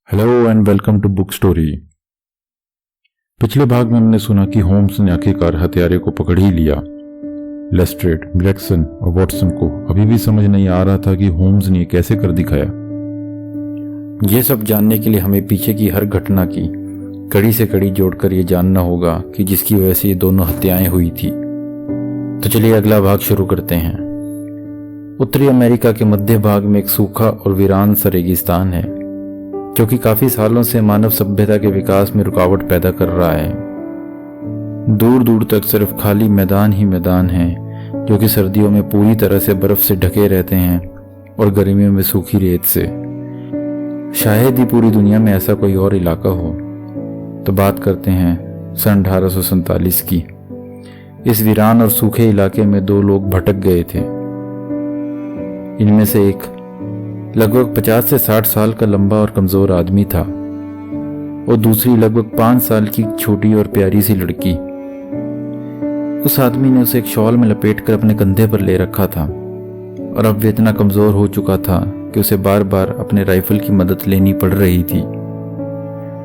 Hello and welcome to book story. पिछले भाग में हमने सुना कि होम्स ने आखिरकार हत्यारे को पकड़ ही लिया। लेस्ट्रेड, ग्रेगसन और वॉटसन को अभी भी समझ नहीं आ रहा था कि होम्स ने कैसे कर दिखाया। यह सब जानने के लिए हमें पीछे की हर घटना की कड़ी से कड़ी जोड़कर यह जानना होगा कि जिसकी वजह से ये दोनों हत्याएं हुई थी। तो चलिए अगला भाग शुरू करते हैं। उत्तरी अमेरिका के मध्य भाग में एक सूखा और वीरान सा रेगिस्तान है जो कि काफी सालों से मानव सभ्यता के विकास में रुकावट पैदा कर रहा है। दूर दूर तक सिर्फ खाली मैदान ही मैदान हैं जो कि सर्दियों में पूरी तरह से बर्फ से ढके रहते हैं और गर्मियों में सूखी रेत से। शायद ही पूरी दुनिया में ऐसा कोई और इलाका हो। तो बात करते हैं सन 1847 की। इस वीरान और सूखे इलाके में दो लोग भटक गए थे। इनमें से एक लगभग 50 से 60 साल का लंबा और कमजोर आदमी था और दूसरी लगभग 5 साल की छोटी और प्यारी सी लड़की। उस आदमी ने उसे एक शॉल में लपेटकर अपने कंधे पर ले रखा था और अब वह इतना कमजोर हो चुका था कि उसे बार बार अपने राइफल की मदद लेनी पड़ रही थी।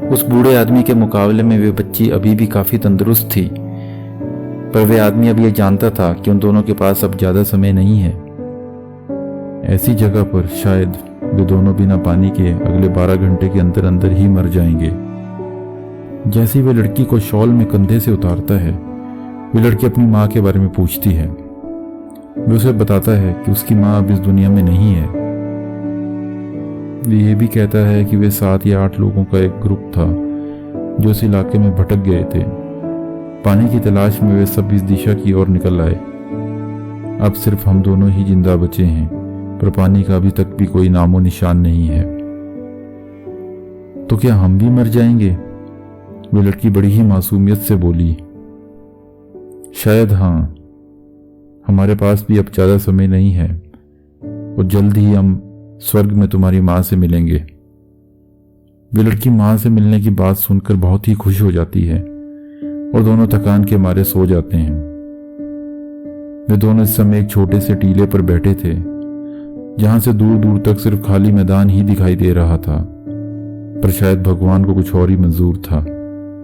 उस बूढ़े आदमी के मुकाबले में वे बच्ची अभी भी काफी तंदुरुस्त थी, पर वह आदमी अब यह जानता था कि उन दोनों के पास अब ज्यादा समय नहीं है। ऐसी जगह पर शायद वे दोनों बिना पानी के अगले 12 घंटे के अंदर अंदर ही मर जाएंगे। जैसे ही वे लड़की को शॉल में कंधे से उतारता है, वे लड़की अपनी माँ के बारे में पूछती है। वे उसे बताता है कि उसकी माँ अब इस दुनिया में नहीं है। वे ये भी कहता है कि वे 7 या 8 लोगों का एक ग्रुप था जो इस इलाके में भटक गए थे। पानी की तलाश में वे सब इस दिशा की ओर निकल आए। अब सिर्फ हम दोनों ही जिंदा बचे हैं, पर पानी का अभी तक भी कोई नामो निशान नहीं है। तो क्या हम भी मर जाएंगे? वो लड़की बड़ी ही मासूमियत से बोली। शायद हाँ, हमारे पास भी अब ज्यादा समय नहीं है और जल्द ही हम स्वर्ग में तुम्हारी मां से मिलेंगे। वे लड़की मां से मिलने की बात सुनकर बहुत ही खुश हो जाती है और दोनों थकान के मारे सो जाते हैं। वे दोनों इस समय एक छोटे से टीले पर बैठे थे जहां से दूर दूर तक सिर्फ खाली मैदान ही दिखाई दे रहा था, पर शायद भगवान को कुछ और ही मंजूर था।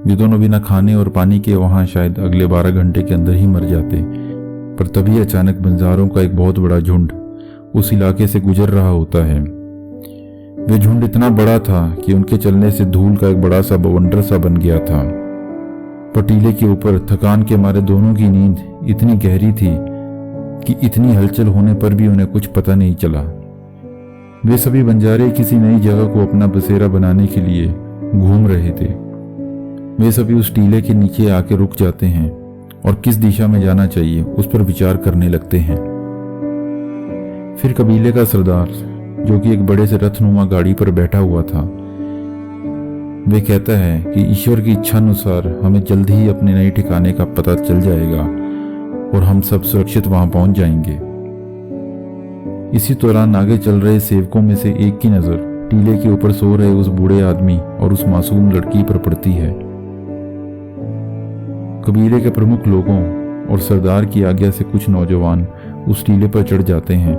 ये दोनों बिना खाने और पानी के वहां शायद अगले 12 घंटे के अंदर ही मर जाते, पर तभी अचानक बंजारों का एक बहुत बड़ा झुंड उस इलाके से गुजर रहा होता है। वे झुंड इतना बड़ा था कि उनके चलने से धूल का एक बड़ा सा बवंडर सा बन गया था। पर टीले के ऊपर थकान के मारे दोनों की नींद इतनी गहरी थी कि इतनी हलचल होने पर भी उन्हें कुछ पता नहीं चला। वे सभी बंजारे किसी नई जगह को अपना बसेरा बनाने के लिए घूम रहे थे। वे सभी उस टीले के नीचे आके रुक जाते हैं और किस दिशा में जाना चाहिए उस पर विचार करने लगते हैं। फिर कबीले का सरदार, जो कि एक बड़े से रथनुमा गाड़ी पर बैठा हुआ था, वे कहता है कि ईश्वर की इच्छा अनुसार हमें जल्द ही अपने नए ठिकाने का पता चल जाएगा और हम सब सुरक्षित वहां पहुंच जाएंगे। इसी दौरान आगे चल रहे सेवकों में से एक की नजर टीले के ऊपर सो रहे उस बूढ़े आदमी और उस मासूम लड़की पर पड़ती है। कबीले के प्रमुख लोगों और सरदार की आज्ञा से कुछ नौजवान उस टीले पर चढ़ जाते हैं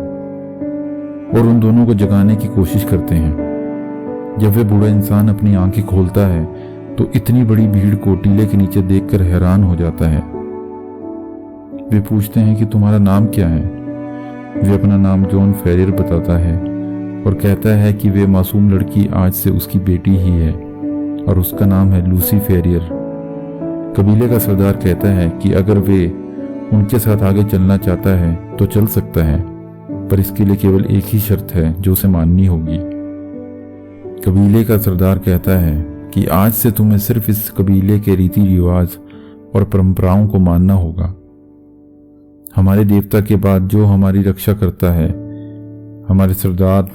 और उन दोनों को जगाने की कोशिश करते हैं। जब वे बूढ़ा इंसान अपनी आंखें खोलता है तो इतनी बड़ी भीड़ को टीले के नीचे देखकर हैरान हो जाता है। वे पूछते हैं कि तुम्हारा नाम क्या है? वे अपना नाम जॉन फेरियर बताता है और कहता है कि वे मासूम लड़की आज से उसकी बेटी ही है और उसका नाम है लूसी फेरियर। कबीले का सरदार कहता है कि अगर वे उनके साथ आगे चलना चाहता है तो चल सकता है, पर इसके लिए केवल एक ही शर्त है जो उसे माननी होगी। कबीले का सरदार कहता है कि आज से तुम्हें सिर्फ इस कबीले के रीति रिवाज और परंपराओं को मानना होगा। हमारे देवता के बाद जो हमारी रक्षा करता है, हमारे सरदार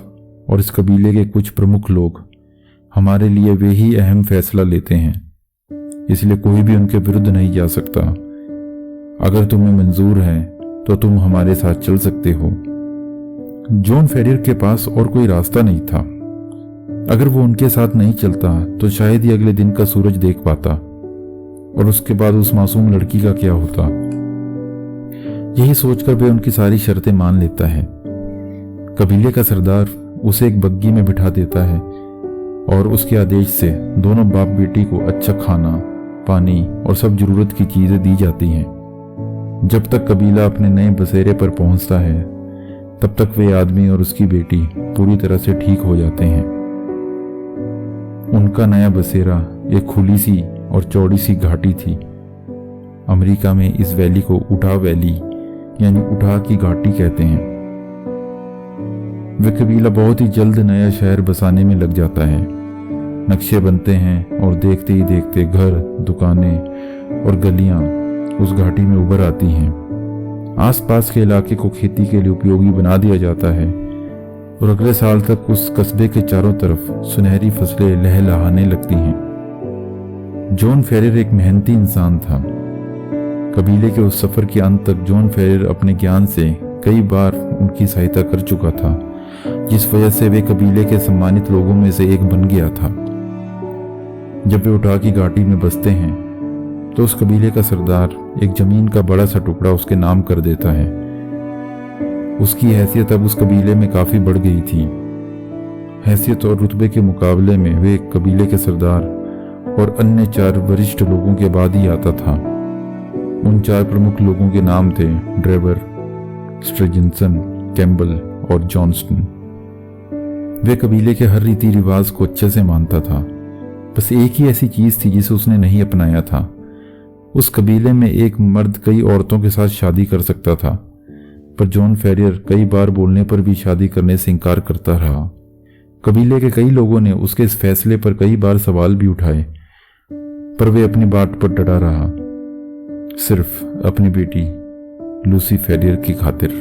और इस कबीले के कुछ प्रमुख लोग, हमारे लिए वे ही अहम फैसला लेते हैं, इसलिए कोई भी उनके विरुद्ध नहीं जा सकता। अगर तुम्हें मंजूर है तो तुम हमारे साथ चल सकते हो। जॉन फेरियर के पास और कोई रास्ता नहीं था। अगर वो उनके साथ नहीं चलता तो शायद ही अगले दिन का सूरज देख पाता, और उसके बाद उस मासूम लड़की का क्या होता। यही सोचकर वे उनकी सारी शर्तें मान लेता है। कबीले का सरदार उसे एक बग्गी में बिठा देता है और उसके आदेश से दोनों बाप बेटी को अच्छा खाना, पानी और सब जरूरत की चीजें दी जाती हैं। जब तक कबीला अपने नए बसेरे पर पहुंचता है तब तक वे आदमी और उसकी बेटी पूरी तरह से ठीक हो जाते हैं। उनका नया बसेरा एक खुली सी और चौड़ी सी घाटी थी। अमेरिका में इस वैली को उठा वैली यानी उठा की घाटी कहते हैं। वे कबीला बहुत ही जल्द नया शहर बसाने में लग जाता है। नक्शे बनते हैं और देखते ही देखते घर, दुकानें और गलियां उस घाटी में उभर आती हैं। आसपास के इलाके को खेती के लिए उपयोगी बना दिया जाता है और अगले साल तक उस कस्बे के चारों तरफ सुनहरी फसलें लहलहाने लगती हैं। जॉन फेरियर एक मेहनती इंसान था। कबीले के उस सफर के अंत तक जॉन फेरियर अपने ज्ञान से कई बार उनकी सहायता कर चुका था, जिस वजह से वे कबीले के सम्मानित लोगों में से एक बन गया था। जब वे उठा की घाटी में बसते हैं तो उस कबीले का सरदार एक जमीन का बड़ा सा टुकड़ा उसके नाम कर देता है। उसकी हैसियत अब उस कबीले में काफी बढ़ गई थी। हैसियत और रुतबे के मुकाबले में वे कबीले के सरदार और अन्य 4 वरिष्ठ लोगों के बाद ही आता था। उन 4 प्रमुख लोगों के नाम थे ड्रेवर, स्ट्रेजिंसन, कैम्बल और जॉनस्टन। वे कबीले के हर रीति रिवाज को अच्छे से मानता था। बस एक ही ऐसी चीज थी जिसे उसने नहीं अपनाया था। उस कबीले में एक मर्द कई औरतों के साथ शादी कर सकता था, पर जॉन फेरियर कई बार बोलने पर भी शादी करने से इनकार करता रहा। कबीले के कई लोगों ने उसके इस फैसले पर कई बार सवाल भी उठाए, पर वे अपनी बात पर डटा रहा, सिर्फ अपनी बेटी लूसी फेरियर की खातिर।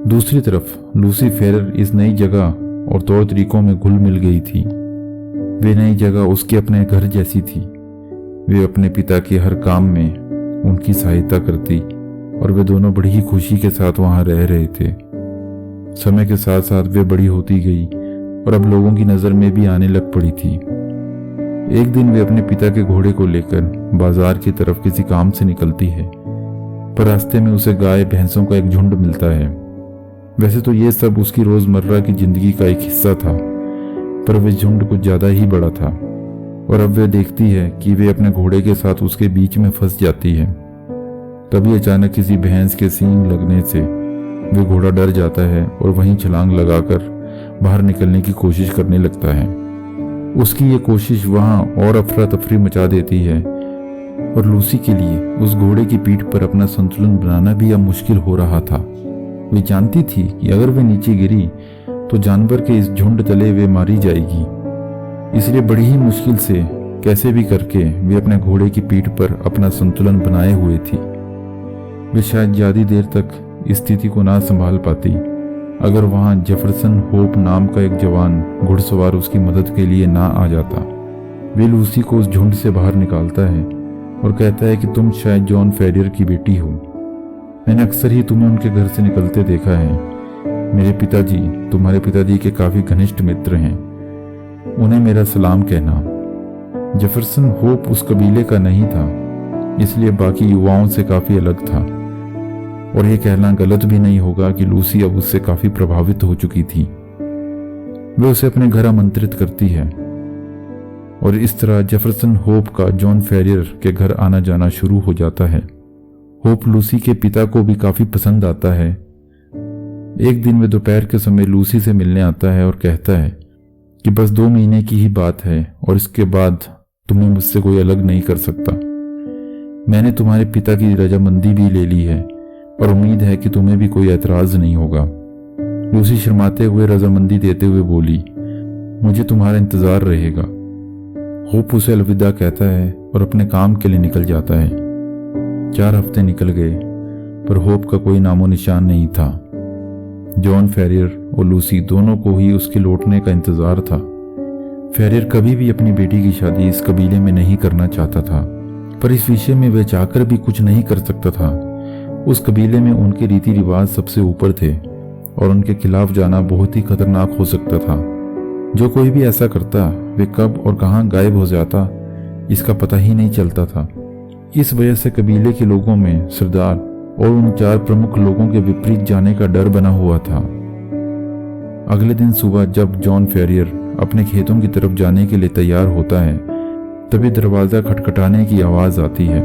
दूसरी तरफ लूसी फेरियर इस नई जगह और तौर तरीकों में घुल मिल गई थी। वे नई जगह उसके अपने घर जैसी थी। वे अपने पिता के हर काम में उनकी सहायता करती और वे दोनों बड़ी ही खुशी के साथ वहां रह रहे थे। समय के साथ साथ वे बड़ी होती गई और अब लोगों की नजर में भी आने लग पड़ी थी। एक दिन वे अपने पिता के घोड़े को लेकर बाजार की तरफ किसी काम से निकलती है, पर रास्ते में उसे गाय भैंसों का एक झुंड मिलता है। वैसे तो ये सब उसकी रोजमर्रा की जिंदगी का एक हिस्सा था, पर वह झुंड कुछ ज्यादा ही बड़ा था और अब वे देखती है कि वे अपने घोड़े के साथ उसके बीच में फंस जाती है। तभी अचानक किसी भैंस के सींग लगने से वे घोड़ा डर जाता है और वहीं छलांग लगाकर बाहर निकलने की कोशिश करने लगता है। उसकी ये कोशिश वहां और अफरा तफरी मचा देती है और लूसी के लिए उस घोड़े की पीठ पर अपना संतुलन बनाना भी अब मुश्किल हो रहा था। वे जानती थी कि अगर वे नीचे गिरी तो जानवर के इस झुंड तले वे मारी जाएगी। इसलिए बड़ी ही मुश्किल से कैसे भी करके वे अपने घोड़े की पीठ पर अपना संतुलन बनाए हुए थी। वे शायद ज्यादा देर तक इस स्थिति को ना संभाल पाती अगर वहां जेफरसन होप नाम का एक जवान घुड़सवार उसकी मदद के लिए ना आ जाता। वे लूसी को उस झुंड से बाहर निकालता है और कहता है कि तुम शायद जॉन फेरियर की बेटी हो। मैंने अक्सर ही तुम्हें उनके घर से निकलते देखा है। मेरे पिताजी तुम्हारे पिताजी के काफी घनिष्ठ मित्र हैं, उन्हें मेरा सलाम कहना। जेफरसन होप उस कबीले का नहीं था, इसलिए बाकी युवाओं से काफी अलग था और यह कहना गलत भी नहीं होगा कि लूसी अब उससे काफी प्रभावित हो चुकी थी। वे उसे अपने घर आमंत्रित करती है और इस तरह जेफरसन होप का जॉन फेरियर के घर आना जाना शुरू हो जाता है। होप लूसी के पिता को भी काफी पसंद आता है। एक दिन वे दोपहर के समय लूसी से मिलने आता है और कहता है कि बस 2 महीने की ही बात है और इसके बाद तुम्हें मुझसे कोई अलग नहीं कर सकता। मैंने तुम्हारे पिता की रजामंदी भी ले ली है और उम्मीद है कि तुम्हें भी कोई एतराज नहीं होगा। लूसी शर्माते हुए रजामंदी देते हुए बोली, मुझे तुम्हारा इंतजार रहेगा। होप उसे अलविदा कहता है और अपने काम के लिए निकल जाता है। 4 हफ्ते निकल गए पर होप का कोई नामो निशान नहीं था। जॉन फेरियर और लूसी दोनों को ही उसके लौटने का इंतजार था। फेरियर कभी भी अपनी बेटी की शादी इस कबीले में नहीं करना चाहता था, पर इस विषय में वह चाहकर भी कुछ नहीं कर सकता था। उस कबीले में उनके रीति रिवाज सबसे ऊपर थे और उनके खिलाफ जाना बहुत ही खतरनाक हो सकता था। जो कोई भी ऐसा करता वे कब और कहां गायब हो जाता इसका पता ही नहीं चलता था। इस वजह से कबीले के लोगों में सरदार और उन 4 प्रमुख लोगों के विपरीत जाने का डर बना हुआ था। अगले दिन सुबह जब जॉन फेरियर अपने खेतों की तरफ जाने के लिए तैयार होता है, तभी दरवाज़ा खटखटाने की आवाज़ आती है।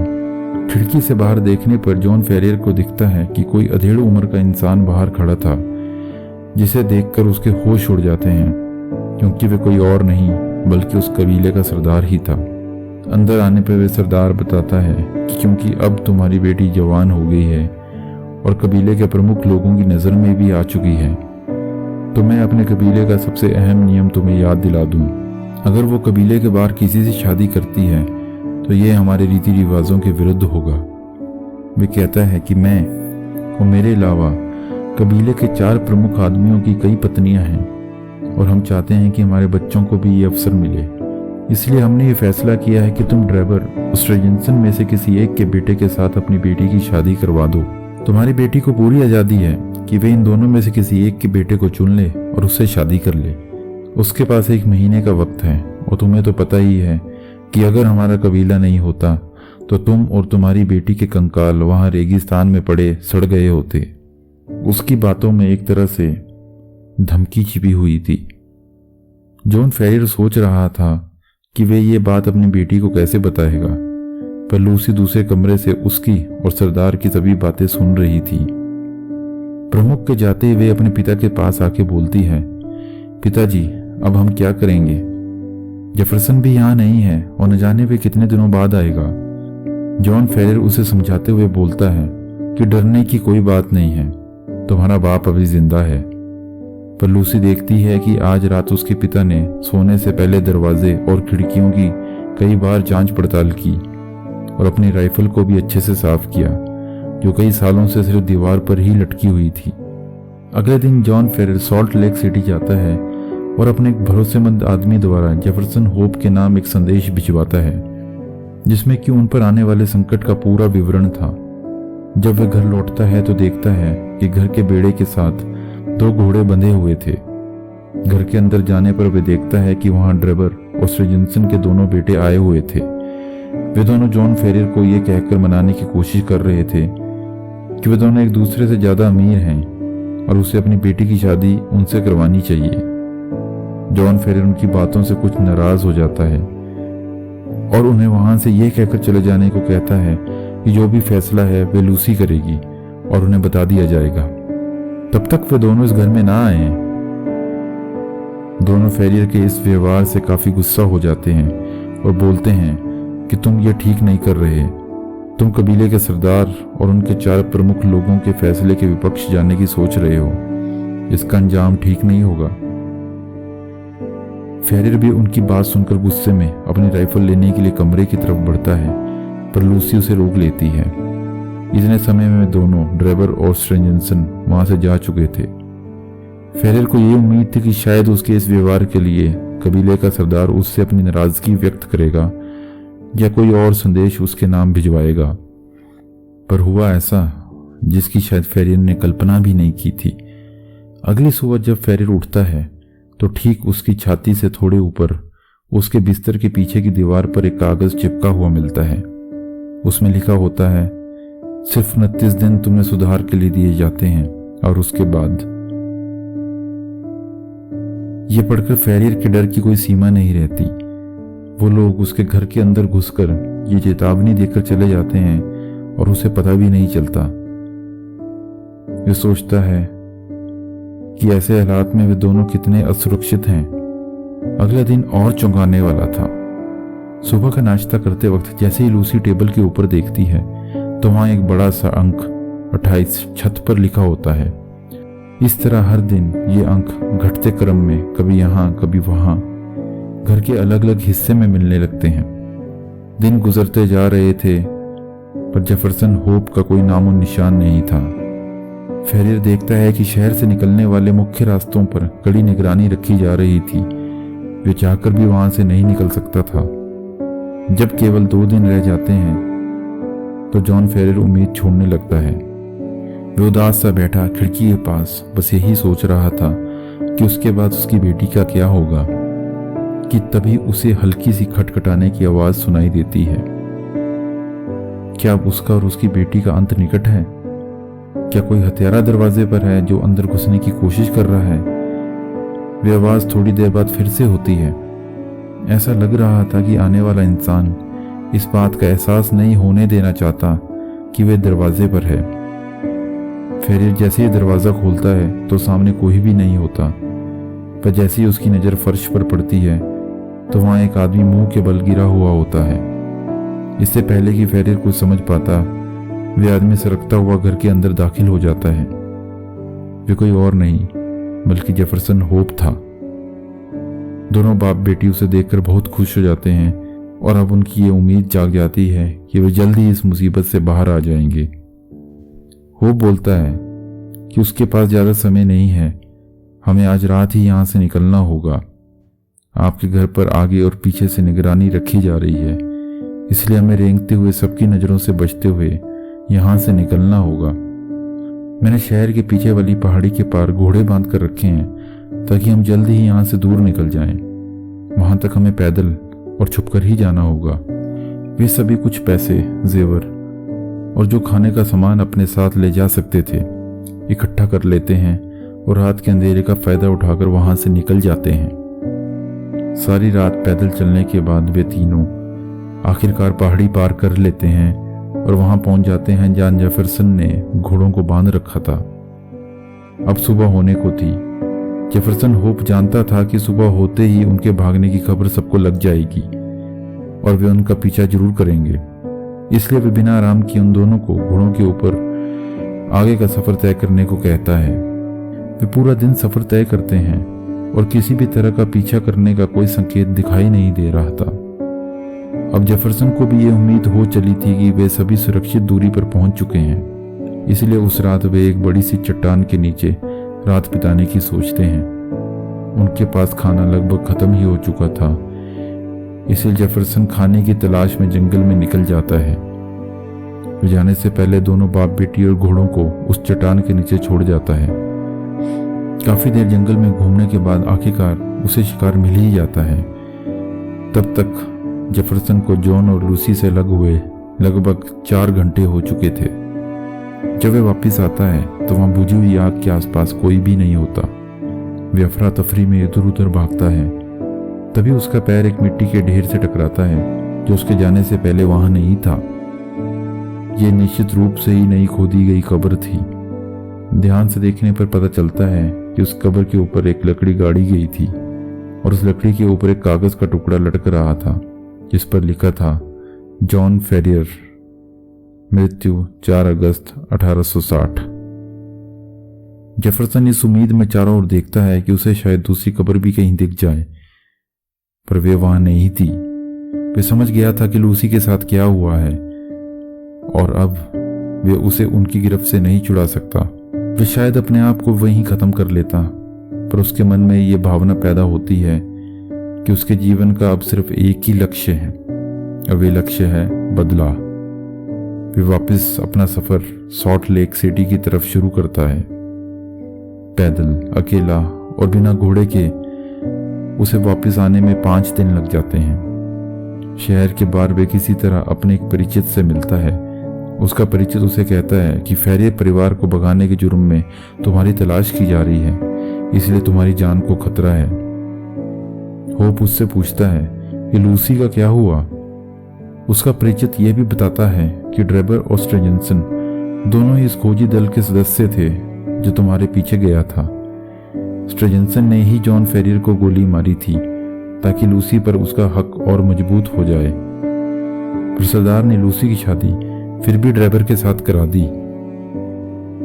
खिड़की से बाहर देखने पर जॉन फेरियर को दिखता है कि कोई अधेड़ उम्र का इंसान बाहर खड़ा था, जिसे देखकर उसके होश उड़ जाते हैं, क्योंकि वे कोई और नहीं बल्कि उस कबीले का सरदार ही था। अंदर आने पर वे सरदार बताता है कि क्योंकि अब तुम्हारी बेटी जवान हो गई है और कबीले के प्रमुख लोगों की नज़र में भी आ चुकी है, तो मैं अपने कबीले का सबसे अहम नियम तुम्हें याद दिला दूं। अगर वो कबीले के बाहर किसी से शादी करती है तो ये हमारे रीति रिवाजों के विरुद्ध होगा। वे कहता है कि मैं और मेरे अलावा कबीले के 4 प्रमुख आदमियों की कई पत्नियां हैं और हम चाहते हैं कि हमारे बच्चों को भी ये अवसर मिले। इसलिए हमने ये फैसला किया है कि तुम ड्रेवर स्ट्रेजेंसन में से किसी एक के बेटे के साथ अपनी बेटी की शादी करवा दो। तुम्हारी बेटी को पूरी आज़ादी है कि वे इन दोनों में से किसी एक के बेटे को चुन ले और उससे शादी कर ले। उसके पास 1 महीने का वक्त है और तुम्हें तो पता ही है कि अगर हमारा कबीला नहीं होता तो तुम और तुम्हारी बेटी के कंकाल वहां रेगिस्तान में पड़े सड़ गए होते। उसकी बातों में एक तरह से धमकी छिपी हुई थी। जॉन फेरियर सोच रहा था कि वे ये बात अपनी बेटी को कैसे बताएगा, पर लूसी दूसरे कमरे से उसकी और सरदार की सभी बातें सुन रही थी। प्रमुख के जाते ही वे अपने पिता के पास आके बोलती है, पिताजी अब हम क्या करेंगे? जेफरसन भी यहाँ नहीं है और न जाने वे कितने दिनों बाद आएगा। जॉन फेरियर उसे समझाते हुए बोलता है कि डरने की कोई बात नहीं है, तुम्हारा बाप अभी जिंदा है। पर लूसी देखती है कि आज रात उसके पिता ने सोने से पहले दरवाजे और खिड़कियों की कई बार जांच पड़ताल की और अपनी राइफल को भी अच्छे से साफ किया, जो कई सालों से सिर्फ दीवार पर ही लटकी हुई थी। अगले दिन जॉन फेरियर सॉल्ट लेक सिटी जाता है और अपने एक भरोसेमंद आदमी द्वारा जेफरसन होप के नाम एक संदेश भिजवाता है, जिसमें कि उन पर आने वाले संकट का पूरा विवरण था। जब वह घर लौटता है तो देखता है कि घर के बेड़े के साथ 2 घोड़े बंधे हुए थे। घर के अंदर जाने पर वे देखता है कि वहां ड्रेवर और स्ट्रेजेंसन के दोनों बेटे आए हुए थे। वे दोनों जॉन फेरियर को ये कहकर मनाने की कोशिश कर रहे थे कि वे दोनों एक दूसरे से ज्यादा अमीर हैं और उसे अपनी बेटी की शादी उनसे करवानी चाहिए। जॉन फेरियर उनकी बातों से कुछ नाराज हो जाता है और उन्हें वहां से ये कहकर चले जाने को कहता है कि जो भी फैसला है वे लूसी करेगी और उन्हें बता दिया जाएगा। तब तक वे दोनों इस घर में ना आए। दोनों फेरियर के इस व्यवहार से काफी गुस्सा हो जाते हैं और बोलते हैं कि तुम ये ठीक नहीं कर रहे। तुम कबीले के सरदार और उनके 4 प्रमुख लोगों के फैसले के विपक्ष जाने की सोच रहे हो। इसका अंजाम ठीक नहीं होगा। फेरियर भी उनकी बात सुनकर गुस्से में अपनी राइफल लेने के लिए कमरे की तरफ बढ़ता है, पर लूसी उसे रोक लेती है। इतने समय में दोनों ड्रेवर और स्ट्रेजेंसन वहां से जा चुके थे। फेरियर को ये उम्मीद थी कि शायद उसके इस व्यवहार के लिए कबीले का सरदार उससे अपनी नाराजगी व्यक्त करेगा या कोई और संदेश उसके नाम भिजवाएगा, पर हुआ ऐसा जिसकी शायद फेरियर ने कल्पना भी नहीं की थी। अगली सुबह जब फेरियर उठता है तो ठीक उसकी छाती से थोड़े ऊपर उसके बिस्तर के पीछे की दीवार पर एक कागज चिपका हुआ मिलता है। उसमें लिखा होता है, सिर्फ 29 दिन तुम्हें सुधार के लिए दिए जाते हैं और उसके बाद। यह पढ़कर फेरियर के डर की कोई सीमा नहीं रहती। वो लोग उसके घर के अंदर घुसकर ये चेतावनी देकर चले जाते हैं और उसे पता भी नहीं चलता। वे सोचता है कि ऐसे हालात में वे दोनों कितने असुरक्षित हैं। अगला दिन और चौंकाने वाला था। सुबह का नाश्ता करते वक्त जैसे ही लूसी टेबल के ऊपर देखती है तो वहां एक बड़ा सा अंक 28 छत पर लिखा होता है। इस तरह हर दिन ये अंक घटते क्रम में कभी यहाँ कभी वहां घर के अलग अलग हिस्से में मिलने लगते हैं। दिन गुजरते जा रहे थे पर जेफरसन होप का कोई नामो निशान नहीं था। फेरियर देखता है कि शहर से निकलने वाले मुख्य रास्तों पर कड़ी निगरानी रखी जा रही थी। वे चाहकर भी वहां से नहीं निकल सकता था। जब केवल 2 दिन रह जाते हैं तो जॉन फेरियर उम्मीद छोड़ने लगता है। वे उदास सा बैठा खिड़की के पास बस यही सोच रहा था कि उसके बाद उसकी बेटी का क्या होगा कि तभी उसे हल्की सी खटखटाने की आवाज सुनाई देती है। क्या अब उसका और उसकी बेटी का अंत निकट है? क्या कोई हत्यारा दरवाजे पर है जो अंदर घुसने की कोशिश कर रहा है? वे आवाज थोड़ी देर बाद फिर से होती है। ऐसा लग रहा था कि आने वाला इंसान इस बात का एहसास नहीं होने देना चाहता कि वे दरवाजे पर है। फेरियर जैसे ही दरवाज़ा खोलता है तो सामने कोई भी नहीं होता, पर जैसे ही उसकी नज़र फर्श पर पड़ती है तो वहाँ एक आदमी मुंह के बल गिरा हुआ होता है। इससे पहले कि फेरियर कुछ समझ पाता, वे आदमी सरकता हुआ घर के अंदर दाखिल हो जाता है। वे कोई और नहीं बल्कि जेफरसन होप था। दोनों बाप बेटी उसे देखकर बहुत खुश हो जाते हैं और अब उनकी ये उम्मीद जाग जाती है कि वे जल्द ही इस मुसीबत से बाहर आ जाएंगे। होप बोलता है कि उसके पास ज़्यादा समय नहीं है, हमें आज रात ही यहाँ से निकलना होगा। आपके घर पर आगे और पीछे से निगरानी रखी जा रही है, इसलिए हमें रेंगते हुए सबकी नज़रों से बचते हुए यहाँ से निकलना होगा। मैंने शहर के पीछे वाली पहाड़ी के पार घोड़े बांध कर रखे हैं ताकि हम जल्दी ही यहाँ से दूर निकल जाएं। वहाँ तक हमें पैदल और छुपकर ही जाना होगा। वे सभी कुछ पैसे, जेवर और जो खाने का सामान अपने साथ ले जा सकते थे इकट्ठा कर लेते हैं और रात के अंधेरे का फायदा उठाकर वहाँ से निकल जाते हैं। सारी रात पैदल चलने के बाद वे तीनों आखिरकार पहाड़ी पार कर लेते हैं और वहां पहुंच जाते हैं जहां जेफरसन ने घोड़ों को बांध रखा था। अब सुबह होने को थी। जेफरसन होप जानता था कि सुबह होते ही उनके भागने की खबर सबको लग जाएगी और वे उनका पीछा जरूर करेंगे। इसलिए वे बिना आराम किए उन दोनों को घोड़ों के ऊपर आगे का सफर तय करने को कहता है। वे पूरा दिन सफर तय करते हैं और किसी भी तरह का पीछा करने का कोई संकेत दिखाई नहीं दे रहा था। अब जेफरसन को भी ये उम्मीद हो चली थी कि वे सभी सुरक्षित दूरी पर पहुंच चुके हैं, इसलिए उस रात वे एक बड़ी सी चट्टान के नीचे रात बिताने की सोचते हैं। उनके पास खाना लगभग खत्म ही हो चुका था, इसलिए जेफरसन खाने की तलाश में जंगल में निकल जाता है। वे जाने से पहले दोनों बाप बेटी और घोड़ों को उस चट्टान के नीचे छोड़ जाता है। काफी देर जंगल में घूमने के बाद आखिरकार उसे शिकार मिल ही जाता है। तब तक जेफरसन को जॉन और लूसी से लग हुए लगभग 4 घंटे हो चुके थे। जब वे वापस आता है तो वहां बुझी हुई आग के आसपास कोई भी नहीं होता। वे अफरा तफरी में इधर उधर भागता है। तभी उसका पैर एक मिट्टी के ढेर से टकराता है जो उसके जाने से पहले वहां नहीं था। ये निश्चित रूप से ही नई खोदी गई कब्र थी। ध्यान से देखने पर पता चलता है कि उस कब्र के ऊपर एक लकड़ी गाड़ी गई थी और उस लकड़ी के ऊपर एक कागज का टुकड़ा लटक रहा था जिस पर लिखा था जॉन फेरियर, मृत्यु 4 अगस्त 1860। जेफरसन इस उम्मीद में चारों ओर देखता है कि उसे शायद दूसरी कब्र भी कहीं दिख जाए, पर वे वहां नहीं थी। वे समझ गया था कि लूसी के साथ क्या हुआ है और अब वे उसे उनकी गिरफ्त से नहीं छुड़ा सकता। वे शायद अपने आप को वहीं खत्म कर लेता, पर उसके मन में ये भावना पैदा होती है कि उसके जीवन का अब सिर्फ एक ही लक्ष्य है और वे लक्ष्य है बदला। वे वापस अपना सफर सॉल्ट लेक सिटी की तरफ शुरू करता है। पैदल, अकेला और बिना घोड़े के उसे वापस आने में 5 दिन लग जाते हैं। शहर के बाहर वे किसी तरह अपने एक परिचित से मिलता है। उसका परिचित उसे कहता है कि फेरियर परिवार को भगाने के जुर्म में तुम्हारी तलाश की जा रही है, इसलिए तुम्हारी जान को खतरा है। होप उससे पूछता है कि लूसी का क्या हुआ। उसका परिचित यह भी बताता है कि ड्रेबर और स्ट्रेजेंसन दोनों ही इस खोजी दल के सदस्य थे जो तुम्हारे पीछे गया था। स्ट्रेजेंसन ने ही जॉन फेरियर को गोली मारी थी ताकि लूसी पर उसका हक और मजबूत हो जाए, पर सरदार ने लूसी की शादी फिर भी ड्रेबर के साथ करा दी।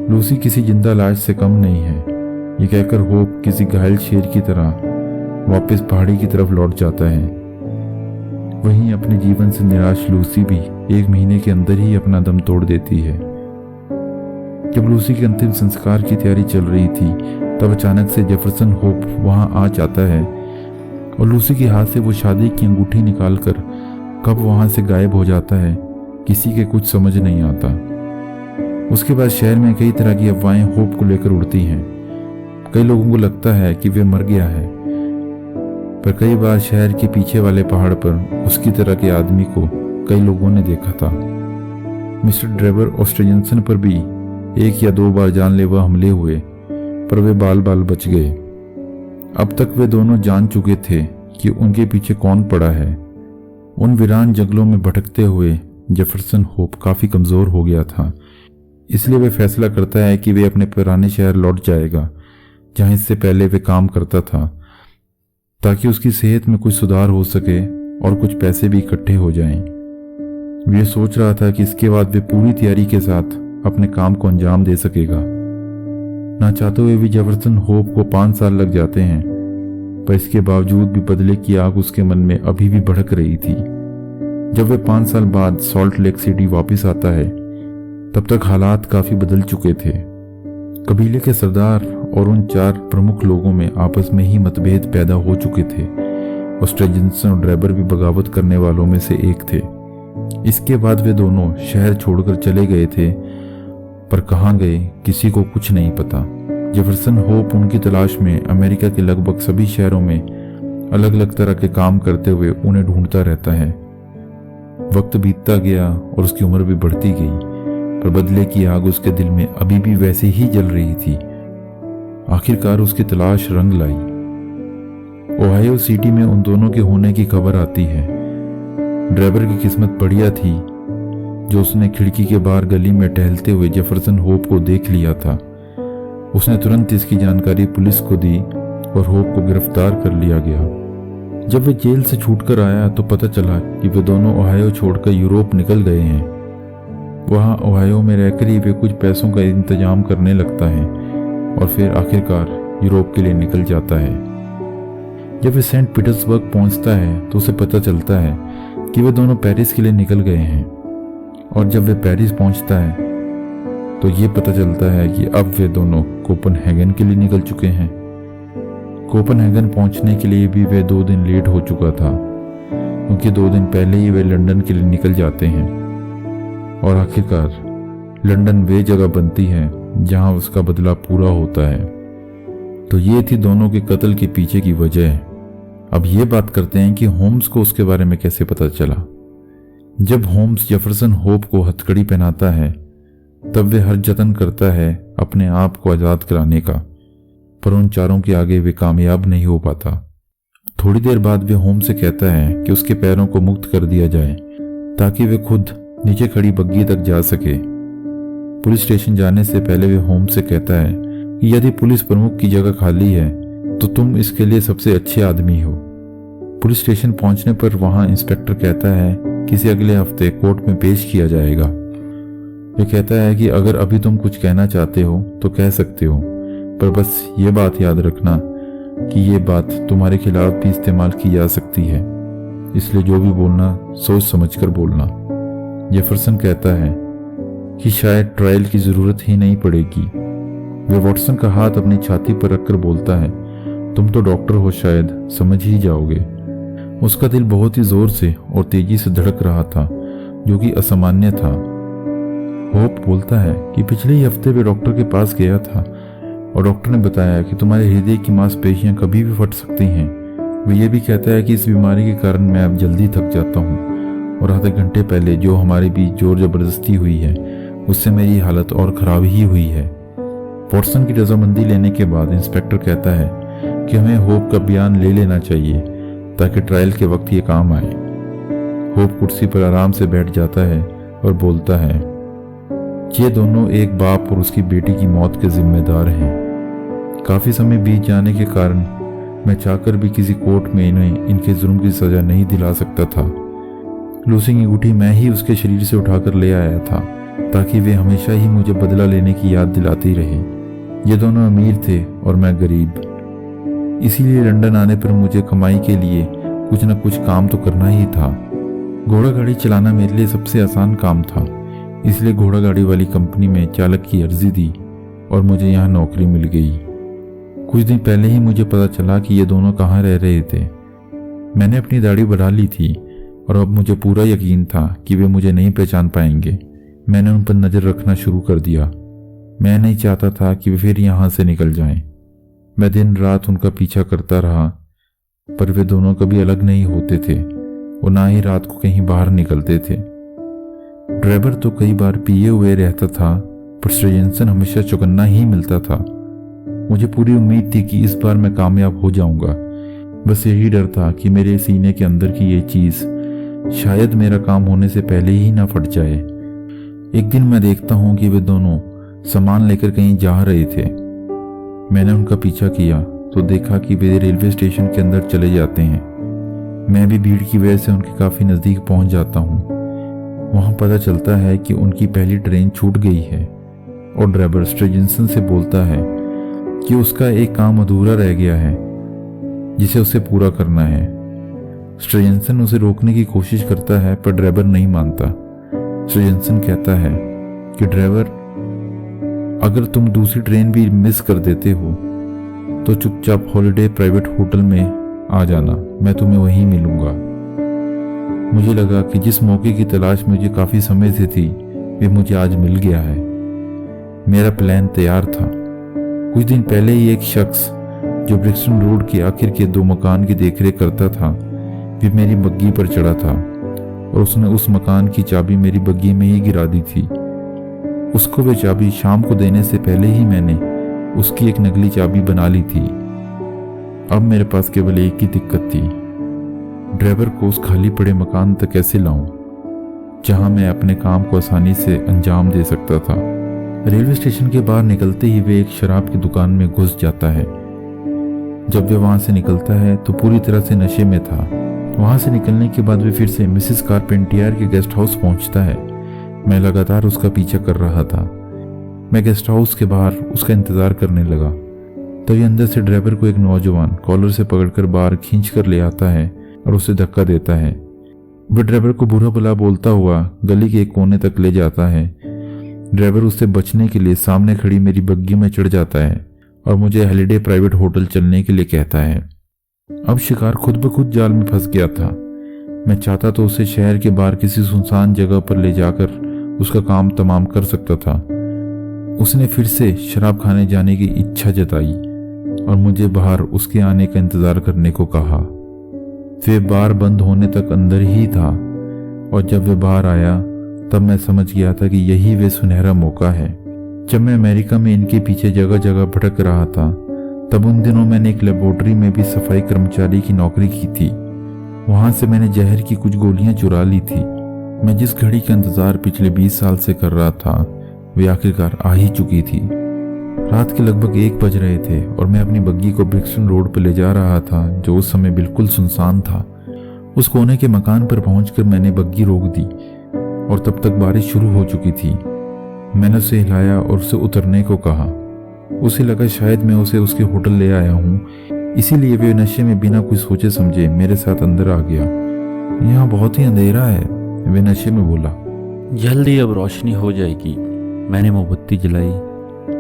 लूसी किसी जिंदा लाश से कम नहीं है, ये कहकर होप किसी घायल शेर की तरह वापस पहाड़ी की तरफ लौट जाता है। वहीं अपने जीवन से निराश लूसी भी 1 महीने के अंदर ही अपना दम तोड़ देती है। जब लूसी के अंतिम संस्कार की तैयारी चल रही थी तब अचानक से जेफरसन होप वहां आ जाता है और लूसी के हाथ से वो शादी की अंगूठी निकालकर कब वहां से गायब हो जाता है, किसी के कुछ समझ नहीं आता। उसके बाद शहर में कई तरह की अफवाहें होप को लेकर उड़ती हैं। कई लोगों को लगता है कि वे मर गया है, पर कई बार शहर के पीछे वाले पहाड़ पर उसकी तरह के आदमी को कई लोगों ने देखा था। मिस्टर ड्रेवर और स्ट्रेजेंसन पर भी 1 या 2 बार जानलेवा हमले हुए, पर वे बाल बाल बच गए। अब तक वे दोनों जान चुके थे कि उनके पीछे कौन पड़ा है। उन वीरान जंगलों में भटकते हुए जेफरसन होप काफ़ी कमज़ोर हो गया था, इसलिए वे फैसला करता है कि वे अपने पुराने शहर लौट जाएगा जहां इससे पहले वे काम करता था, ताकि उसकी सेहत में कुछ सुधार हो सके और कुछ पैसे भी इकट्ठे हो जाएं। वे सोच रहा था कि इसके बाद वे पूरी तैयारी के साथ अपने काम को अंजाम दे सकेगा। ना चाहते हुए भी जेफरसन होप को 5 साल लग जाते हैं, पर इसके बावजूद भी बदले की आग उसके मन में अभी भी भड़क रही थी। जब वे 5 साल बाद सॉल्ट लेक सिटी वापस आता है, तब तक हालात काफी बदल चुके थे। कबीले के सरदार और उन 4 प्रमुख लोगों में आपस में ही मतभेद पैदा हो चुके थे और स्ट्रेजेंसन और ड्रेबर भी बगावत करने वालों में से एक थे। इसके बाद वे दोनों शहर छोड़कर चले गए थे, पर कहाँ गए किसी को कुछ नहीं पता। जेफरसन होप उनकी तलाश में अमेरिका के लगभग सभी शहरों में अलग अलग तरह के काम करते हुए उन्हें ढूंढता रहता है। वक्त बीतता गया और उसकी उम्र भी बढ़ती गई, पर बदले की आग उसके दिल में अभी भी वैसे ही जल रही थी। आखिरकार उसकी तलाश रंग लाई। ओहायो सिटी में उन दोनों के होने की खबर आती है। ड्राइवर की किस्मत बढ़िया थी जो उसने खिड़की के बाहर गली में टहलते हुए जेफरसन होप को देख लिया था। उसने तुरंत इसकी जानकारी पुलिस को दी और होप को गिरफ्तार कर लिया गया। जब वे जेल से छूटकर आया तो पता चला कि वे दोनों ओहायो छोड़कर यूरोप निकल गए हैं। वहां ओहायो में रहकर ही वे कुछ पैसों का इंतजाम करने लगता है और फिर आखिरकार यूरोप के लिए निकल जाता है। जब वे सेंट पीटर्सबर्ग पहुंचता है तो उसे पता चलता है कि वे दोनों पेरिस के लिए निकल गए हैं, और जब वे पेरिस पहुंचता है तो ये पता चलता है कि अब वे दोनों कोपनहेगन के लिए निकल चुके हैं। कोपनहेगन पहुंचने के लिए भी वे 2 दिन लेट हो चुका था, क्योंकि 2 दिन पहले ही वे लंदन के लिए निकल जाते हैं। और आखिरकार लंदन वे जगह बनती है जहां उसका बदला पूरा होता है। तो ये थी दोनों के कत्ल के पीछे की वजह। अब ये बात करते हैं कि होम्स को उसके बारे में कैसे पता चला। जब होम्स जेफरसन होप को हथकड़ी पहनाता है, तब वे हर जतन करता है अपने आप को आजाद कराने का, पर उन 4 के आगे वे कामयाब नहीं हो पाता। थोड़ी देर बाद वे होम्स से कहता है कि उसके पैरों को मुक्त कर दिया जाए ताकि वे खुद नीचे खड़ी बग्गी तक जा सके। पुलिस स्टेशन जाने से पहले वे होम्स से कहता है कि यदि पुलिस प्रमुख की जगह खाली है तो तुम इसके लिए सबसे अच्छे आदमी हो। पुलिस स्टेशन पहुंचने पर वहां इंस्पेक्टर कहता है कि इसे अगले हफ्ते कोर्ट में पेश किया जाएगा। वे कहता है कि अगर अभी तुम कुछ कहना चाहते हो तो कह सकते हो, पर बस ये बात याद रखना कि ये बात तुम्हारे खिलाफ भी इस्तेमाल की जा सकती है, इसलिए जो भी बोलना सोच समझकर बोलना। जेफरसन कहता है कि शायद ट्रायल की जरूरत ही नहीं पड़ेगी। वे वॉटसन का हाथ अपनी छाती पर रखकर बोलता है, तुम तो डॉक्टर हो, शायद समझ ही जाओगे। उसका दिल बहुत ही जोर से और तेजी से धड़क रहा था, जो कि असामान्य था। होप बोलता है कि पिछले ही हफ्ते वे डॉक्टर के पास गया था और डॉक्टर ने बताया कि तुम्हारे हृदय की मांसपेशियां कभी भी फट सकती हैं। वो ये भी कहता है कि इस बीमारी के कारण मैं अब जल्दी थक जाता हूँ और आधे घंटे पहले जो हमारे बीच जोर जबरदस्ती हुई है उससे मेरी हालत और खराब ही हुई है। वॉटसन की रजामंदी लेने के बाद इंस्पेक्टर कहता है कि हमें होप का बयान ले लेना चाहिए ताकि ट्रायल के वक्त ये काम आए। होप कुर्सी पर आराम से बैठ जाता है और बोलता है, ये दोनों एक बाप और उसकी बेटी की मौत के जिम्मेदार हैं। काफी समय बीत जाने के कारण मैं चाहकर भी किसी कोर्ट में इन्हें इनके जुर्म की सजा नहीं दिला सकता था। लूसी की अंगूठी मैं ही उसके शरीर से उठाकर ले आया था ताकि वे हमेशा ही मुझे बदला लेने की याद दिलाती रहे। ये दोनों अमीर थे और मैं गरीब, इसीलिए लंदन आने पर मुझे कमाई के लिए कुछ न कुछ काम तो करना ही था। घोड़ा गाड़ी चलाना मेरे लिए सबसे आसान काम था, इसलिए घोड़ा गाड़ी वाली कंपनी में चालक की अर्जी दी और मुझे यहाँ नौकरी मिल गई। कुछ दिन पहले ही मुझे पता चला कि ये दोनों कहाँ रह रहे थे। मैंने अपनी दाढ़ी बढ़ा ली थी और अब मुझे पूरा यकीन था कि वे मुझे नहीं पहचान पाएंगे। मैंने उन पर नज़र रखना शुरू कर दिया। मैं नहीं चाहता था कि वे फिर यहाँ से निकल जाएं। मैं दिन रात उनका पीछा करता रहा, पर वे दोनों कभी अलग नहीं होते थे और ना ही रात को कहीं बाहर निकलते थे। ड्राइवर तो कई बार पिए हुए रहता था, पर स्ट्रेजेंसन हमेशा चौकन्ना ही मिलता था। मुझे पूरी उम्मीद थी कि इस बार मैं कामयाब हो जाऊंगा। बस यही डर था कि मेरे सीने के अंदर की ये चीज़ शायद मेरा काम होने से पहले ही ना फट जाए। एक दिन मैं देखता हूँ कि वे दोनों सामान लेकर कहीं जा रहे थे। मैंने उनका पीछा किया तो देखा कि वे रेलवे स्टेशन के अंदर चले जाते हैं। मैं भी भीड़ की वजह से उनके काफ़ी नज़दीक पहुंच जाता हूँ। वहाँ पता चलता है कि उनकी पहली ट्रेन छूट गई है और ड्राइवर स्ट्रेजिंसन से बोलता है कि उसका एक काम अधूरा रह गया है जिसे उसे पूरा करना है। स्ट्रेजिंसन उसे रोकने की कोशिश करता है पर ड्राइवर नहीं मानता। स्ट्रेजिंसन कहता है कि ड्राइवर, अगर तुम दूसरी ट्रेन भी मिस कर देते हो तो चुपचाप हॉलिडे प्राइवेट होटल में आ जाना, मैं तुम्हें वहीं मिलूंगा। मुझे लगा कि जिस मौके की तलाश मुझे काफ़ी समय से थी वे मुझे आज मिल गया है। मेरा प्लान तैयार था। कुछ दिन पहले ही एक शख्स जो ब्रिक्सटन रोड के आखिर के 2 मकान की देखरेख करता था वे मेरी बग्गी पर चढ़ा था और उसने उस मकान की चाबी मेरी बग्गी में ही गिरा दी थी। उसको वे चाबी शाम को देने से पहले ही मैंने उसकी एक नकली चाबी बना ली थी। अब मेरे पास केवल एक ही दिक्कत थी, ड्राइवर को उस खाली पड़े मकान तक कैसे लाऊं जहां मैं अपने काम को आसानी से अंजाम दे सकता था। रेलवे स्टेशन के बाहर निकलते ही वे एक शराब की दुकान में घुस जाता है। जब वे वहां से निकलता है तो पूरी तरह से नशे में था। वहां से निकलने के बाद वे फिर से मिसेस कारपेंटियर के गेस्ट हाउस पहुंचता है। मैं लगातार उसका पीछा कर रहा था। मैं गेस्ट हाउस के बाहर उसका इंतजार करने लगा। तभी अंदर से ड्राइवर को एक नौजवान कॉलर से पकड़कर बाहर खींच कर ले आता है और उसे धक्का देता है। वह ड्राइवर को बुरा भला बोलता हुआ गली के एक कोने तक ले जाता है। ड्राइवर उससे बचने के लिए सामने खड़ी मेरी बग्गी में चढ़ जाता है और मुझे हॉलिडे प्राइवेट होटल चलने के लिए कहता है। अब शिकार खुद ब खुद जाल में फंस गया था। मैं चाहता तो उसे शहर के बाहर किसी सुनसान जगह पर ले जाकर उसका काम तमाम कर सकता था। उसने फिर से शराब खाने जाने की इच्छा जताई और मुझे बाहर उसके आने का इंतजार करने को कहा। वे बार बंद होने तक अंदर ही था और जब वे बाहर आया तब मैं समझ गया था कि यही वे सुनहरा मौका है। जब मैं अमेरिका में इनके पीछे जगह जगह भटक रहा था तब उन दिनों मैंने एक लेबोरेटरी में भी सफाई कर्मचारी की नौकरी की थी। वहां से मैंने जहर की कुछ गोलियां चुरा ली थी। मैं जिस घड़ी का इंतजार पिछले 20 साल से कर रहा था वे आखिरकार आ ही चुकी थी। रात के लगभग 1 बज रहे थे और मैं अपनी बग्गी को ब्रिक्सटन रोड पर ले जा रहा था जो उस समय बिल्कुल सुनसान था। उस कोने के मकान पर पहुंचकर मैंने बग्गी रोक दी और तब तक बारिश शुरू हो चुकी थी। मैंने उसे हिलाया और उसे उतरने को कहा। उसे लगा शायद मैं उसे उसके होटल ले आया हूँ, इसीलिए वे नशे में बिना कुछ सोचे समझे मेरे साथ अंदर आ गया। यहाँ बहुत ही अंधेरा है, वे नशे में बोला। जल्दी अब रोशनी हो जाएगी। मैंने मोमबत्ती जलाई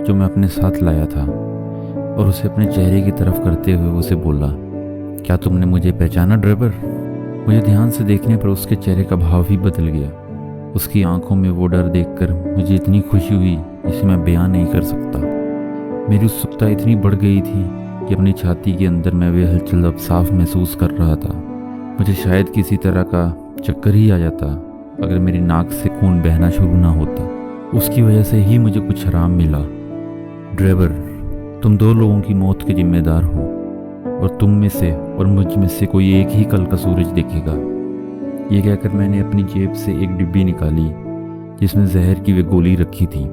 जो मैं अपने साथ लाया था और उसे अपने चेहरे की तरफ करते हुए उसे बोला, क्या तुमने मुझे पहचाना ड्राइवर? मुझे ध्यान से देखने पर उसके चेहरे का भाव ही बदल गया। उसकी आंखों में वो डर देखकर मुझे इतनी खुशी हुई जिसे मैं बयान नहीं कर सकता। मेरी उत्सुकता इतनी बढ़ गई थी कि अपनी छाती के अंदर मैं वे हलचल अब साफ महसूस कर रहा था। मुझे शायद किसी तरह का चक्कर ही आ जाता अगर मेरी नाक से खून बहना शुरू ना होता। उसकी वजह से ही मुझे कुछ आराम मिला। ड्राइवर, तुम 2 लोगों की मौत के जिम्मेदार हो और तुम में से और मुझ में से कोई एक ही कल का सूरज देखेगा। ये कहकर मैंने अपनी जेब से एक डिब्बी निकाली जिसमें जहर की वे गोली रखी थी।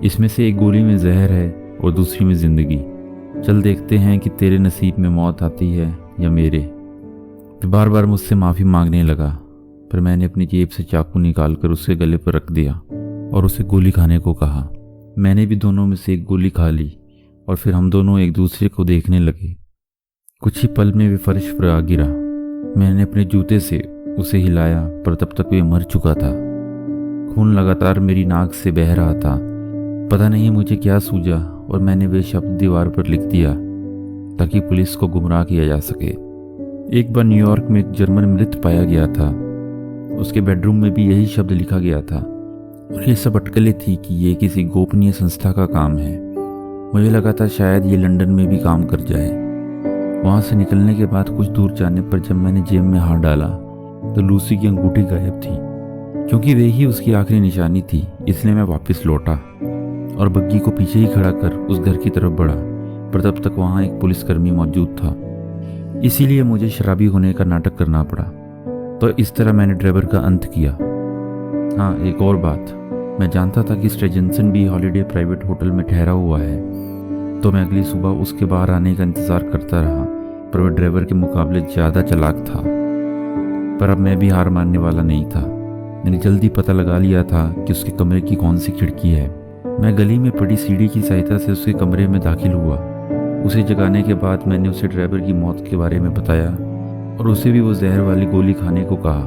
इसमें से एक गोली में जहर है और दूसरी में ज़िंदगी। चल देखते हैं कि तेरे नसीब में मौत आती है या मेरे। बार बार मुझसे माफ़ी मांगने लगा पर मैंने अपनी जेब से चाकू निकालकर उसके गले पर रख दिया और उसे गोली खाने को कहा। मैंने भी दोनों में से एक गोली खा ली और फिर हम दोनों एक दूसरे को देखने लगे। कुछ ही पल में वे फर्श पर आ गिरा। मैंने अपने जूते से उसे हिलाया पर तब तक वे मर चुका था। खून लगातार मेरी नाक से बह रहा था। पता नहीं मुझे क्या सूझा और मैंने वे शब्द दीवार पर लिख दिया ताकि पुलिस को गुमराह किया जा सके। एक बार न्यूयॉर्क में एक जर्मन मृत पाया गया था। उसके बेडरूम में भी यही शब्द लिखा गया था और ये सब अटकलें थी कि ये किसी गोपनीय संस्था का काम है। मुझे लगा था शायद ये लंदन में भी काम कर जाए। वहाँ से निकलने के बाद कुछ दूर जाने पर जब मैंने जेब में हाथ डाला तो लूसी की अंगूठी गायब थी। क्योंकि वे ही उसकी आखिरी निशानी थी इसलिए मैं वापस लौटा और बग्गी को पीछे ही खड़ा कर उस घर की तरफ बढ़ा पर तब तक वहाँ एक पुलिसकर्मी मौजूद था, इसीलिए मुझे शराबी होने का नाटक करना पड़ा। तो इस तरह मैंने ड्राइवर का अंत किया। हाँ, एक और बात, मैं जानता था कि स्ट्रेजेंसन भी हॉलिडे प्राइवेट होटल में ठहरा हुआ है, तो मैं अगली सुबह उसके बाहर आने का इंतज़ार करता रहा, पर वह ड्राइवर के मुकाबले ज़्यादा चालाक था। पर अब मैं भी हार मानने वाला नहीं था। मैंने जल्दी पता लगा लिया था कि उसके कमरे की कौन सी खिड़की है। मैं गली में पड़ी सीढ़ी की सहायता से उसके कमरे में दाखिल हुआ। उसे जगाने के बाद मैंने उसे ड्राइवर की मौत के बारे में बताया और उसे भी वो जहर वाली गोली खाने को कहा,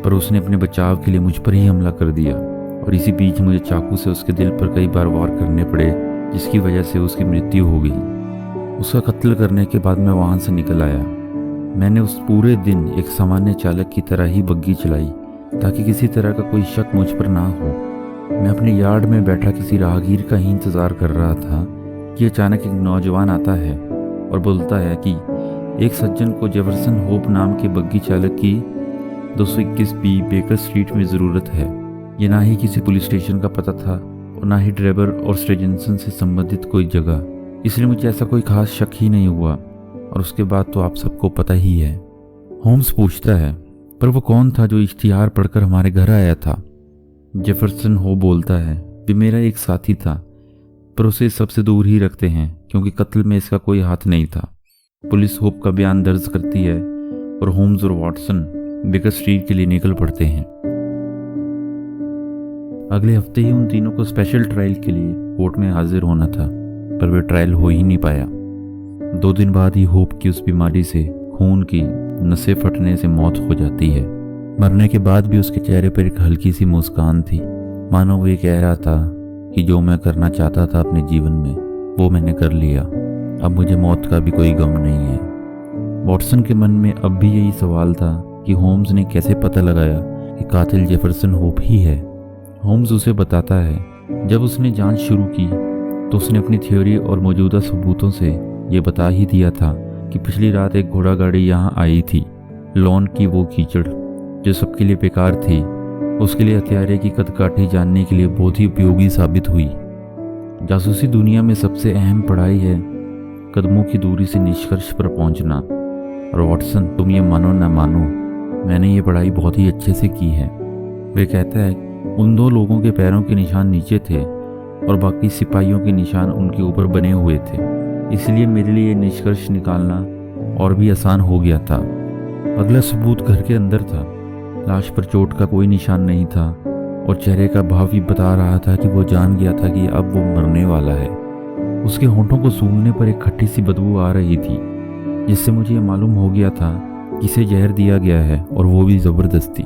पर उसने अपने बचाव के लिए मुझ पर ही हमला कर दिया और इसी बीच मुझे चाकू से उसके दिल पर कई बार वार करने पड़े, जिसकी वजह से उसकी मृत्यु हो गई। उसका कत्ल करने के बाद मैं वहाँ से निकल आया। मैंने उस पूरे दिन एक सामान्य चालक की तरह ही बग्गी चलाई ताकि किसी तरह का कोई शक मुझ पर ना हो। मैं अपने यार्ड में बैठा किसी राहगीर का ही इंतज़ार कर रहा था कि अचानक एक नौजवान आता है और बोलता है कि एक सज्जन को जेफरसन होप नाम के बग्गी चालक की 221 बी बेकर स्ट्रीट में ज़रूरत है। ये ना ही किसी पुलिस स्टेशन का पता था और ना ही ड्राइवर और स्ट्रेजेंसन से संबंधित कोई जगह, इसलिए मुझे ऐसा कोई खास शक ही नहीं हुआ। और उसके बाद तो आप सबको पता ही है। होम्स पूछता है, पर वो कौन था जो इश्तिहार पढ़कर हमारे घर आया था? जेफरसन हो बोलता है, भी मेरा एक साथी था, पर उसे सबसे दूर ही रखते हैं क्योंकि कत्ल में इसका कोई हाथ नहीं था। पुलिस होप का बयान दर्ज करती है और होम्स और वॉटसन बेकर स्ट्रीट के लिए निकल पड़ते हैं। अगले हफ्ते ही उन तीनों को स्पेशल ट्रायल के लिए कोर्ट में हाजिर होना था, पर वे ट्रायल हो ही नहीं पाया। 2 दिन बाद ही होप की उस बीमारी से खून की नसें फटने से मौत हो जाती है। मरने के बाद भी उसके चेहरे पर एक हल्की सी मुस्कान थी, मानो वो ये कह रहा था कि जो मैं करना चाहता था अपने जीवन में वो मैंने कर लिया, अब मुझे मौत का भी कोई गम नहीं है। वॉटसन के मन में अब भी यही सवाल था कि होम्स ने कैसे पता लगाया कि कातिल जेफरसन होप ही है। होम्स उसे बताता है, जब उसने जांच शुरू की तो उसने अपनी थ्योरी और मौजूदा सबूतों से ये बता ही दिया था कि पिछली रात एक घोड़ा गाड़ी यहाँ आई थी। लॉन की वो कीचड़ जो सबके लिए बेकार थी, उसके लिए हत्यारे की कदकाठी जानने के लिए बहुत ही उपयोगी साबित हुई। जासूसी दुनिया में सबसे अहम पढ़ाई है कदमों की दूरी से निष्कर्ष पर पहुंचना। और वॉटसन, तुम ये मानो ना मानो, मैंने ये पढ़ाई बहुत ही अच्छे से की है। वे कहता है, उन 2 लोगों के पैरों के निशान नीचे थे और बाकी सिपाहियों के निशान उनके ऊपर बने हुए थे, इसलिए मेरे लिए निष्कर्ष निकालना और भी आसान हो गया था। अगला सबूत घर के अंदर था। लाश पर चोट का कोई निशान नहीं था और चेहरे का भाव भी बता रहा था कि वो जान गया था कि अब वो मरने वाला है। उसके होंठों को सूंघने पर एक खट्टी सी बदबू आ रही थी, जिससे मुझे ये मालूम हो गया था कि इसे जहर दिया गया है, और वो भी ज़बरदस्ती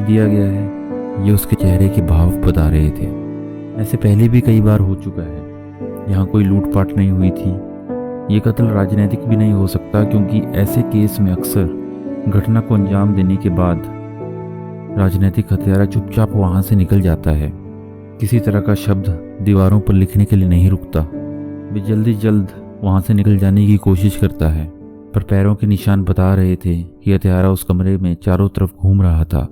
दिया गया है। ये उसके चेहरे के भाव बता रहे थे। ऐसे पहले भी कई बार हो चुका है। यहाँ कोई लूटपाट नहीं हुई थी। ये कत्ल राजनीतिक भी नहीं हो सकता, क्योंकि ऐसे केस में अक्सर घटना को अंजाम देने के बाद राजनीतिक हत्यारा चुपचाप वहाँ से निकल जाता है। किसी तरह का शब्द दीवारों पर लिखने के लिए नहीं रुकता। वे जल्द वहाँ से निकल जाने की कोशिश करता है, पर पैरों के निशान बता रहे थे कि हत्यारा उस कमरे में चारों तरफ घूम रहा था।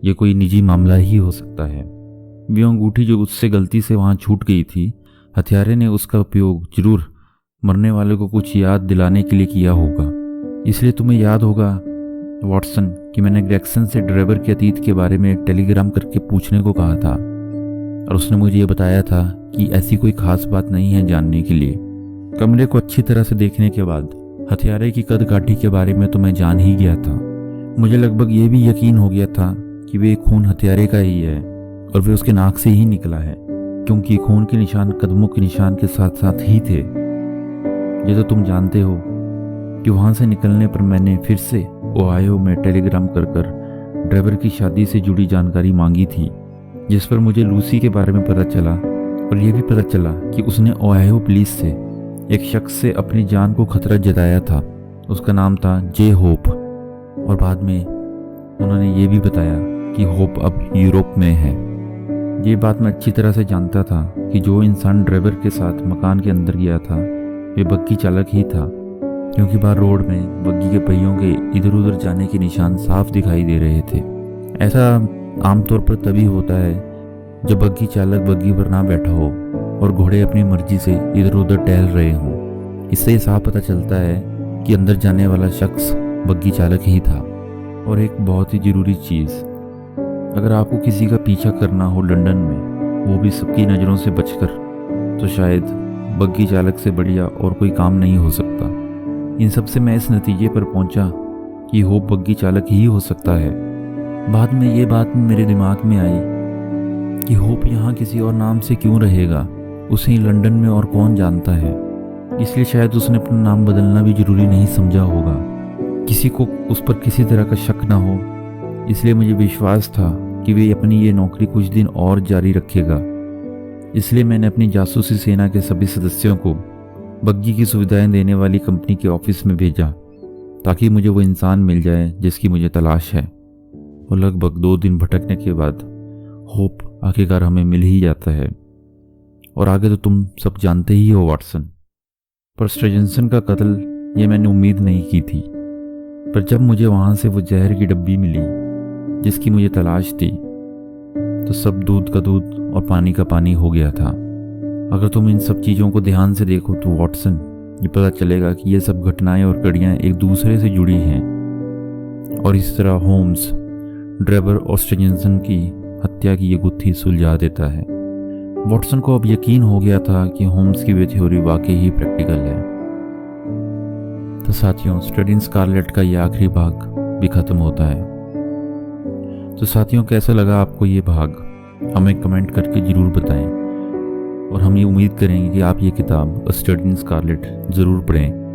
ये कोई निजी मामला ही हो सकता है। वो अंगूठी जो उससे गलती से वहाँ छूट गई थी, हत्यारे ने उसका उपयोग जरूर मरने वाले को कुछ याद दिलाने के लिए किया होगा। इसलिए तुम्हें याद होगा वॉटसन कि मैंने ग्रेगसन से ड्राइवर के अतीत के बारे में टेलीग्राम करके पूछने को कहा था, और उसने मुझे ये बताया था कि ऐसी कोई खास बात नहीं है जानने के लिए। कमरे को अच्छी तरह से देखने के बाद हथियारे की कदकाठी के बारे में तो मैं जान ही गया था। मुझे लगभग ये भी यकीन हो गया था कि वे खून हथियारे का ही है और वे उसके नाक से ही निकला है, क्योंकि खून के निशान कदमों के निशान के साथ साथ ही थे। ये तो तुम जानते हो कि वहाँ से निकलने पर मैंने फिर से ओहायो में टेलीग्राम कर ड्राइवर की शादी से जुड़ी जानकारी मांगी थी, जिस पर मुझे लूसी के बारे में पता चला, और यह भी पता चला कि उसने ओहायो पुलिस से एक शख्स से अपनी जान को खतरा जताया था। उसका नाम था जे होप, और बाद में उन्होंने ये भी बताया कि होप अब यूरोप में है। ये बात मैं अच्छी तरह से जानता था कि जो इंसान ड्राइवर के साथ मकान के अंदर गया था वे बग्गी चालक ही था, क्योंकि बाहर रोड में बग्गी के पहियों के इधर उधर जाने के निशान साफ दिखाई दे रहे थे। ऐसा आमतौर पर तभी होता है जब बग्गी चालक बग्गी पर ना बैठा हो और घोड़े अपनी मर्जी से इधर उधर टहल रहे हों। इससे साफ पता चलता है कि अंदर जाने वाला शख्स बग्गी चालक ही था। और एक बहुत ही ज़रूरी चीज़, अगर आपको किसी का पीछा करना हो लंदन में, वो भी सबकी नज़रों से बचकर, तो शायद बग्गी चालक से बढ़िया और कोई काम नहीं हो सकता। इन सब से मैं इस नतीजे पर पहुंचा कि होप बग्गी चालक ही हो सकता है। बाद में ये बात मेरे दिमाग में आई कि होप यहाँ किसी और नाम से क्यों रहेगा, उसे ही लंदन में और कौन जानता है। इसलिए शायद उसने अपना नाम बदलना भी ज़रूरी नहीं समझा होगा, किसी को उस पर किसी तरह का शक ना हो। इसलिए मुझे विश्वास था कि वे अपनी ये नौकरी कुछ दिन और जारी रखेगा। इसलिए मैंने अपनी जासूसी सेना के सभी सदस्यों को बग्गी की सुविधाएं देने वाली कंपनी के ऑफिस में भेजा, ताकि मुझे वो इंसान मिल जाए जिसकी मुझे तलाश है। और लगभग 2 दिन भटकने के बाद होप आखिरकार हमें मिल ही जाता है। और आगे तो तुम सब जानते ही हो वाटसन। पर स्ट्रेजनसन का कत्ल ये मैंने उम्मीद नहीं की थी। पर जब मुझे वहाँ से वो जहर की डब्बी मिली जिसकी मुझे तलाश थी, तो सब दूध का दूध और पानी का पानी हो गया था। अगर तुम इन सब चीज़ों को ध्यान से देखो तो वाटसन, ये पता चलेगा कि ये सब घटनाएं और कड़ियाँ एक दूसरे से जुड़ी हैं। और इस तरह होम्स ड्रेवर और स्ट्रेजनसन की हत्या की ये गुत्थी सुलझा देता है। वाटसन को अब यकीन हो गया था कि होम्स की वे थ्योरी वाकई ही प्रैक्टिकल है। तो साथियों, स्टडी इन स्कारलेट का ये आखिरी भाग भी खत्म होता है। तो साथियों, कैसा लगा आपको ये भाग? हमें कमेंट करके ज़रूर बताएं। और हम ये उम्मीद करेंगे कि आप ये किताब स्टडी इन स्कारलेट ज़रूर पढ़ें।